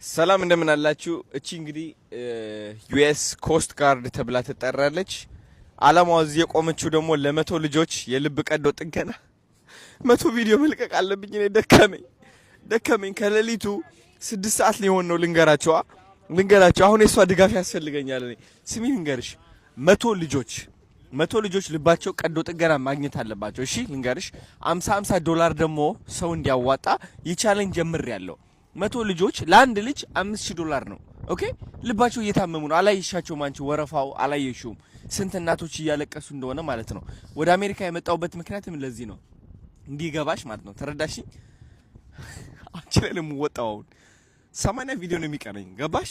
ሰላም እንደምን አላችሁ? እቺ እንግዲህ ዩኤስ ኮስት ጋርድ ተብላ ተጠራለች። አላማው እዚህ የቆመችው ደግሞ ለመቶ ልጆች የልብ ቀዶ ጥገና 100 ቪዲዮ መልቀቅ አለብኝ። እኔ ደከመኝ ከሌሊቱ 6 ሰዓት ሊሆን ነው። ልንገራቸው አሁን የሷ ድጋፍ ያስፈልገኛል። እኔ ስሚ ልንገርሽ፣ 100 ልጆች ልባቸው ቀዶ ጥገና ማግኘት አለባቸው። እሺ ልንገርሽ፣ $50 ደግሞ ሰው እንዲያዋጣ ይቻለን ጀምሬያለሁ። 100 ልጆች ለአንድ ልጅ $5000 ነው። ኦኬ ልባቸው እየታመሙ ነው። አላየሻቸውም? አንቺ ወረፋው አላየሽውም? ስንት እናቶች እያለቀሱ እንደሆነ ማለት ነው። ወደ አሜሪካ የመጣውበት ምክንያትም ለዚህ ነው፣ እንዲገባሽ ማለት ነው። ተረዳሽኝ? አንቺ ላይ ለምወጣው 80 ቪዲዮ ነው የሚቀረኝ። ገባሽ?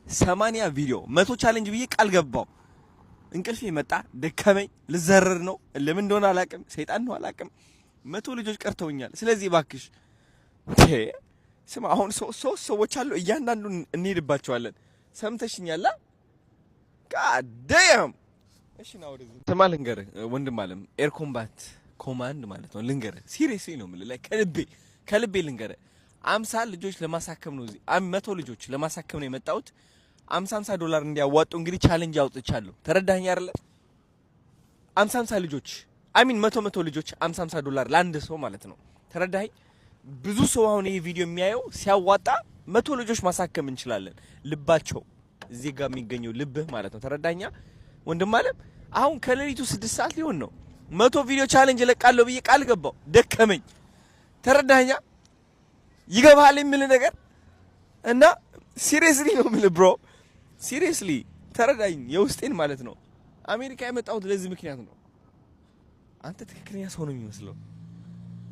80 ቪዲዮ 100 ቻሌንጅ ብዬ ቃል ገባው። እንቅልፌ መጣ፣ ደከመኝ፣ ልዘረር ነው። ለምን እንደሆነ አላቅም፣ ሰይጣን ነው አላቅም። 100 ልጆች ቀርተውኛል። ስለዚህ ባክሽ ስማ፣ አሁን ሶስት ሰዎች አሉ። እያንዳንዱን እንሄድባቸዋለን። ሰምተሽኛል? ጋዳም እሺ፣ ና ወደዚህ ስማ። ልንገርህ ወንድም አለም ኤር ኮምባት ኮማንድ ማለት ነው። ልንገርህ ሲሪየስሊ ነው የምልህ፣ ከልቤ ልንገርህ። 50 ልጆች ለማሳከም ነው እዚህ 100 ልጆች ለማሳከም ነው የመጣሁት። $50 እንዲያዋጡ እንግዲህ ቻሌንጅ አውጥቻለሁ። ተረዳኸኝ አይደለ? 50 ልጆች አሚን 100 ልጆች $50 ለአንድ ሰው ማለት ነው። ተረዳኸኝ? ብዙ ሰው አሁን ይሄ ቪዲዮ የሚያየው ሲያዋጣ 100 ልጆች ማሳከም እንችላለን። ልባቸው እዚህ ጋር የሚገኘው ልብህ ማለት ነው። ተረዳኛ ወንድም አለም። አሁን ከሌሊቱ 6 ሰዓት ሊሆን ነው። 100 ቪዲዮ ቻሌንጅ ለቃለሁ ብዬ ቃል ገባው። ደከመኝ። ተረዳኛ? ይገባሃል የሚል ነገር እና ሲሪየስሊ ነው የምልህ ብሮ፣ ሲሪየስሊ ተረዳኝ፣ የውስጤን ማለት ነው። አሜሪካ የመጣሁት ለዚህ ምክንያት ነው። አንተ ትክክለኛ ሰው ነው የሚመስለው።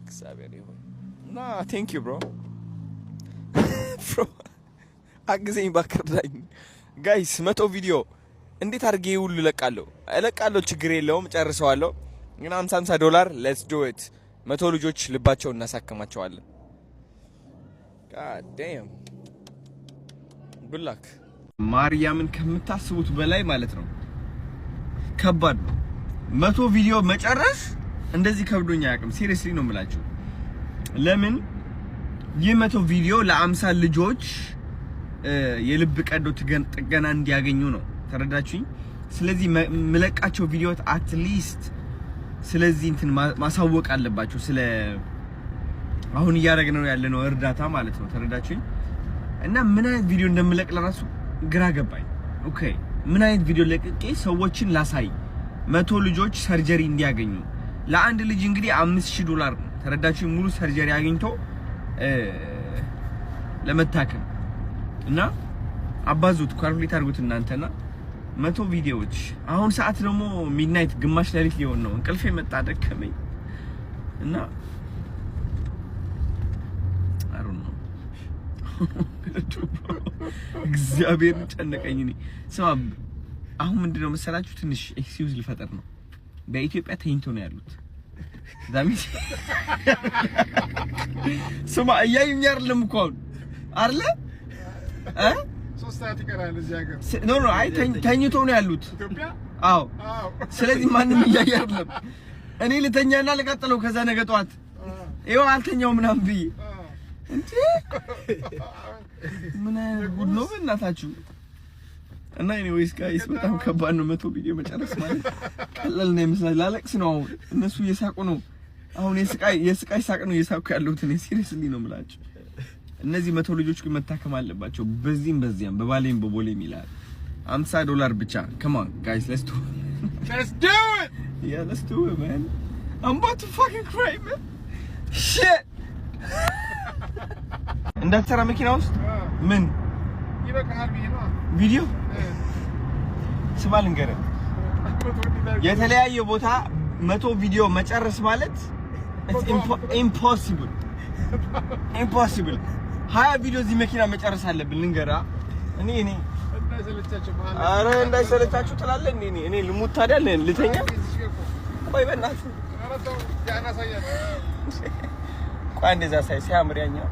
እግዚአብሔር ይሁን እና ቴንክ ዩ ብሮ አግዘኝ ባከርዳኝ። ጋይስ 100 ቪዲዮ እንዴት አድርጌ ሁሉ እለቃለሁ፣ ችግር የለውም ጨርሰዋለሁ። ግን $50 ሌትስ ዱ ኢት። 100 ልጆች ልባቸውን እናሳከማቸዋለን። ጋድ ዳም ጉድ ላክ። ማርያምን ከምታስቡት በላይ ማለት ነው ከባድ ነው። 100 ቪዲዮ መጨረስ እንደዚህ ከብዶኛ አያውቅም። ሲሪየስሊ ነው የምላችሁ። ለምን ይህ 100 ቪዲዮ ለ50 ልጆች የልብ ቀዶ ጥገና እንዲያገኙ ነው። ተረዳችሁኝ? ስለዚህ መለቃቸው ቪዲዮት አትሊስት ስለዚህ እንትን ማሳወቅ አለባቸው። ስለ አሁን እያደረግነው ያለነው እርዳታ ማለት ነው። ተረዳችሁኝ? እና ምን አይነት ቪዲዮ እንደምለቅ ለራሱ ግራ ገባኝ። ኦኬ ምን አይነት ቪዲዮ ለቅቄ ሰዎችን ላሳይ? 100 ልጆች ሰርጀሪ እንዲያገኙ ለአንድ ልጅ እንግዲህ $5000 ነው። ተረዳችሁ? ሙሉ ሰርጀሪ አግኝቶ ለመታከም እና አባዙት ካልኩሌት አድርጉት እናንተና 100 ቪዲዮዎች። አሁን ሰዓት ደግሞ ሚድናይት ግማሽ ሌሊት ሊሆን ነው። እንቅልፌ መጣ፣ ደከመኝ እና አሩ ነው እግዚአብሔር ጨነቀኝ። እኔ ስማ፣ አሁን ምንድነው መሰላችሁ ትንሽ ኤክስኪውዝ ልፈጠር ነው። በኢትዮጵያ ተኝቶ ነው ያሉት። ዳሚት ስማ፣ እያዩኝ አይደለም እኮ አሁን አይደለ 3 ሰዓት ይቀራል እዚህ ሀገር። ኖ አይ ተኝቶ ነው ያሉት ኢትዮጵያ። አዎ። ስለዚህ ማንም እያየ አይደለም። እኔ ልተኛና ልቀጥለው ከዛ ነገ ጠዋት ይኸው አልተኛው ምናምን ብዬ እንዴ ምን ጉድ ነው በእናታችሁ። እና ኤኒዌይስ ጋይስ በጣም ከባድ ነው። 100 ቪዲዮ መጨረስ ማለት ቀላል ነው ይመስላል። ላለቅስ ነው አሁን። እነሱ እየሳቁ ነው አሁን። የስቃይ ሳቅ ነው እየሳቁ ያሉት። እኔ ሲሪየስሊ ነው የምላችሁ። እነዚህ 100 ልጆች ግን መታከም አለባቸው። በዚህም በባሌም በቦሌም ይላል። $50 ብቻ። come on guys, let's do it. Yeah, let's do it, man. I'm about to fucking cry, man. Shit. እንዳትሰራ መኪና ውስጥ ምን ይበቃል ብዬ ነው ቪዲዮ ስማ ልንገርህ፣ የተለያየ ቦታ 100 ቪዲዮ መጨረስ ማለት impossible 20 ቪዲዮ እዚህ መኪና መጨረስ አለብን። ልንገርህ እኔ እንዳይሰለቻችሁ ትላለህ። እኔ ልሙት ታዲያ ልተኛ። ቆይ በእናትህ ቆይ እንደዛ ሳይ ሲያምር ያኛው